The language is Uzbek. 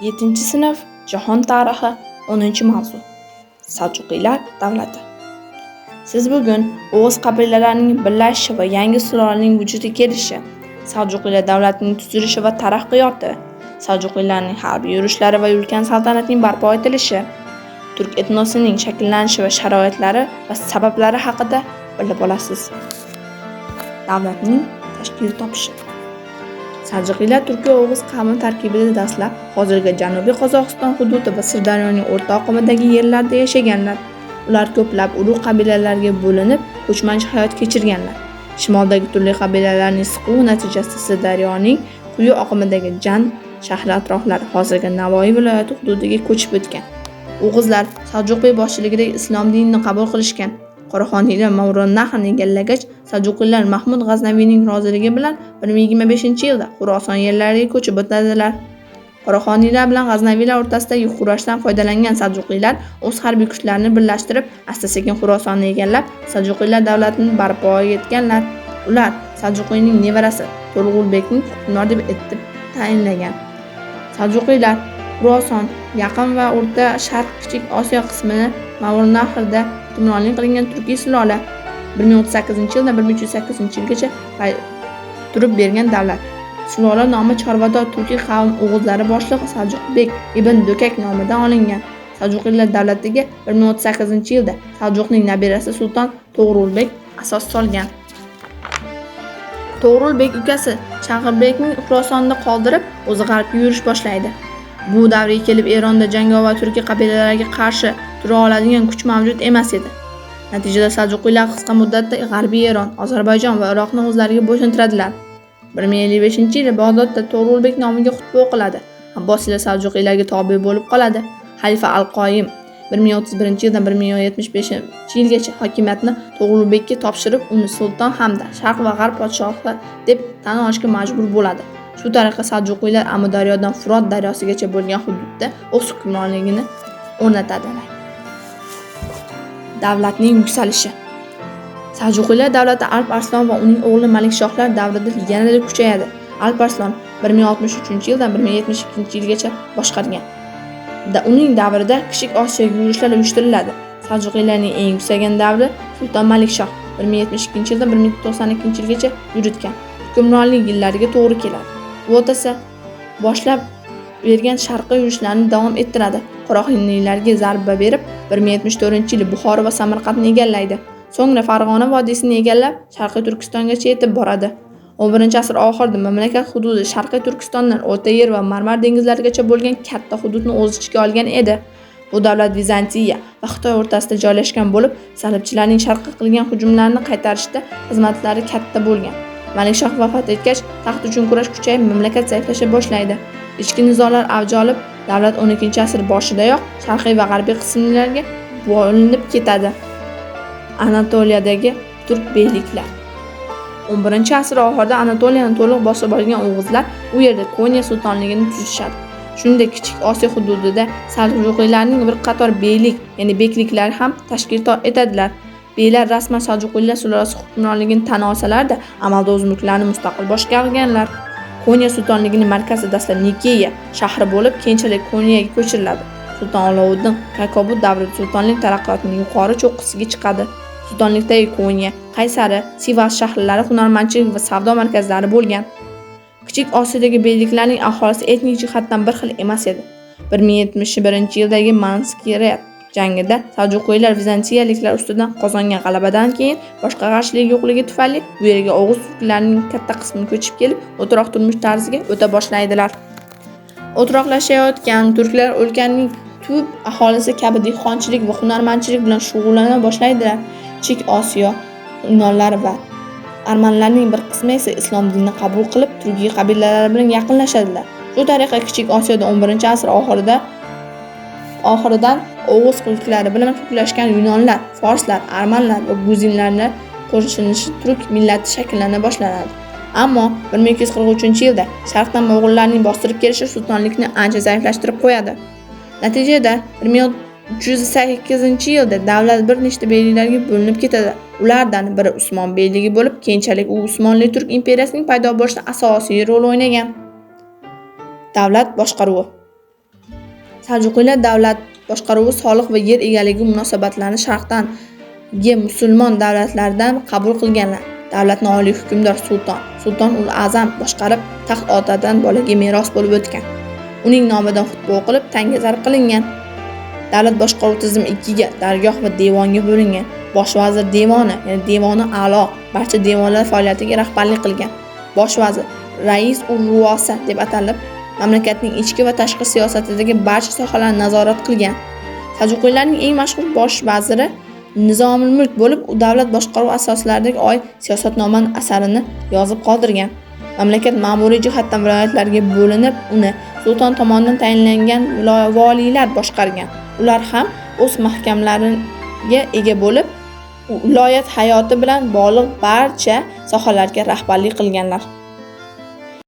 7-sinf Jahon tarixi 10-mavzu. Seljuqiylar davlati. Siz bugun Oğuz qabilalarining birlashishi va yangi sulolaning vujudga kelishi, Seljuqiylar davlatining tuzilishi va taraqqiyoti, Seljuqiylarning harbiy yurishlari va ulkan saltanatning barpo etilishi, turk etnosining shakllanishi va sharoitlari va sabablari haqida bilib olasiz. Davlatning tashkil topishi. Seljuqiylar Turkiya Oğuz qavmi tarkibida dastlab hozirgi Janubiy Qozog'iston hududi va Sirdaryoning o'rta oqimidagi yerlarda yashaganlar. Ular ko'plab ulug' qabilalarga bo'linib, ko'chmanchi hayot kechirganlar. Shimoldagi turli qabilalarning siquvi natijasida Sirdaryoning quyi oqimidagi Jan shahri atroflari hozirgi Navoiy viloyati hududiga ko'chib o'tgan. O'g'izlar Seljuqiy boshchiligidagi islom dinini qabul qilishgan. Qoraxoniylar Movarounnahrni egallagach, Seljuqiylar Mahmud G'aznaviyning roziligi bilan 1025-yilda Xuroson yerlariga ko'chib o'tadilar. Qoraxoniylar bilan G'aznaviylar o'rtasidagi kurashdan foydalangan Seljuqiylar o'z harbiy kuchlarini birlashtirib, asta-sekin Xurosonni egallab, Seljuqiylar davlatini barpo etganlar. Ular Seljuqiyning nevarasi To'rg'ulbekni hukmdor deb etib tayinlagan. Seljuqiylar Xuroson, Yaqin va O'rta Sharq, Kichik Osiyo qismini Movarounnahrda hukmronlik qilgan turkiy sulola 1038-yildan 1308-yilgacha turib bergan davlat. Sulola nomi chorvador turkiy qavm o'g'izlari boshlig'i Seljuqbek ibn Do'kak nomidan olingan. Seljuqiylar davlatiga 1038-yilda Seljuqning nabirasi sulton To'g'rulbek asos solgan. To'g'rulbek ukasi Chag'irbekni Xurosonda qoldirib, o'zi g'arbga yurish boshlaydi. Bu davrga kelib Eronda jangovar turkiy qabilalarga qarshi tura oladigan kuch mavjud emas edi. Natijada Seljuqiylar qisqa muddatda G'arbiy Eron, Ozarbayjon va Iroqni o'zlariga bo'ysuntiradilar. 1050-yilda Bag'dodda To'g'rulbek nomiga xutba o'qiladi. Abbosiylar Seljuqiylarga tobe bo'lib qoladi. Xalifa Al-Qoyim 1031-yildan 1075-yilgacha hokimiyatni To'g'rulbekka topshirib, uni sulton hamda Sharq va G'arb podshohi deb tan olishga majbur bo'ladi. Shu tariqa Seljuqiylar Amudaryodan Furot daryosigacha bo'lgan hududda o'z hukmronligini o'rnatadilar. Davlatning yuksalishi. Seljuqiylar davlati Alp Arslan va uning o'g'li Malikshohlar davrida yanada kuchayadi. Alp Arslan 1063-yildan 1072-yilgacha boshqargan. Uning davrida Kichik Osiyoga yurishlar uyushtiriladi. Seljuqiylarning eng yuksalgan davri Sulton Malikshoh 1072-yildan 1092-yilgacha yuritgan. Hukmronlik yillariga to'g'ri keladi. Bu otasi boshlab bergan sharqiy yurishlarni davom ettiradi. Qoraxoniylarga zarba berib, 1074-yilda Buxoro va Samarqandni egallaydi. So'ngra Farg'ona vodiysini egallab, Sharqiy Turkistongacha yetib boradi. 11-asr oxirida mamlakat hududi Sharqiy Turkistondan O'rta Yer va Marmar dengizlarigacha bo'lgan katta hududni o'z ichiga olgan edi. Bu davlat Vizantiya va Xitoy o'rtasida joylashgan bo'lib, salibchilarning sharqqa qilgan hujumlarini qaytarishda xizmatlari katta bo'lgan. Malikshoh vafot etgach, taxt uchun kurash kuchayib, mamlakat zaiflasha boshlaydi. Ichki nizolar avj olib, davlat 12-asr boshidayoq sharqiy va g'arbiy qismlarga bo'linib ketadi. Anatoliyadagi turk beyliklar. 11-asr oxirida Anatoliyani to'liq bosib olgan o'g'izlar u yerda Konya sultonligini tuzishadi. Shuningdek, Kichik Osiyo hududida Seljuqiylarning bir qator beylik, ya'ni bekliklar ham tashkil etadilar. Beylar rasman Seljuqiylar sulolasi hukmronligini tan olsalar-da, amalda o'z mulklarini mustaqil boshqarganlar. Konya sultonligining markazi dastlab Nikeya shahri bo'lib, keyinchalik Konyaga ko'chiriladi. Sulton Olovuddin Qaykobud davrida sultonlik taraqqiyotining yuqori cho'qqisiga chiqadi. Sultonlikdagi Konya, Qaysari, Sivas shaharlari hunarmandchilik va savdo markazlari bo'lgan. Kichik Osiyodagi beyliklarning aholisi etnik jihatdan bir xil emas edi. 1071-yildagi Manskiret jangida Seljuqiylar Vizantiyaliklar ustidan qozongan g'alabadan keyin boshqa qarshilik yo'qligi tufayli bu yerga Oğuz turklarining katta qismi ko'chib kelib, o'troq turmush tarziga o'ta boshlaydilar. O'troqlashayotgan turklar o'lkaning tub aholisi kabi dehqonchilik va hunarmandchilik bilan shug'ullana boshlaydilar. Kichik Osiyo yunonlari va armanlarning bir qismi esa islom dinini qabul qilib, turkiy qabilalar bilan yaqinlashadilar. Shu tariqa Kichik Osiyoda 11-asr oxiridan Oğuz xalqlari bilan turklashgan yunonlar, forslar, armanlar va gruzinlarni qo'shilishi turk millati shakllana boshlanadi. Ammo 1243-yilda sharqdan mo'g'ullarning bostirib kelishi sultonlikni ancha zaiflashtirib qo'yadi. Natijada 1308-yilda davlat bir nechta beyliklarga bo'linib ketadi. Ulardan biri Usmon beyligi bo'lib, keyinchalik u Usmonli Turk imperiyasining paydo bo'lishida asosiy rol o'ynagan. Davlat boshqaruvi. Saljuqiylar davlat boshqaruvi, soliq va yer egaligi munosabatlarini sharqdagi musulmon davlatlardan qabul qilganlar. Davlatni oliy hukmdor Sulton ul Azam boshqarib, taxt otadan bolaga meros bo'lib o'tgan. Uning nomidan xutba o'qilib, tangazar qilingan. Davlat boshqaruv tizimi ikkiga, dargoh va devonga bo'lingan. Bosh vazir devoni, ya'ni devoni a'lo, barcha devonlar faoliyatiga rahbarlik qilgan. Bosh vazir rais ul ruasa deb atalib, mamlakatning ichki va tashqi siyosatidagi barcha sohalarni nazorat qilgan. Saljuqiylarning eng mashhur bosh vaziri Nizomul Mulk bo'lib, u davlat boshqaruv asoslaridagi oid siyosatnoma asarini yozib qoldirgan. Mamlakat ma'muriy jihatdan viloyatlarga bo'linib, uni sulton tomonidan tayinlangan valiylar boshqargan. Ular ham o'z mahkamlariga ega bo'lib, viloyat hayoti bilan bog'liq barcha sohalarga rahbarlik qilganlar.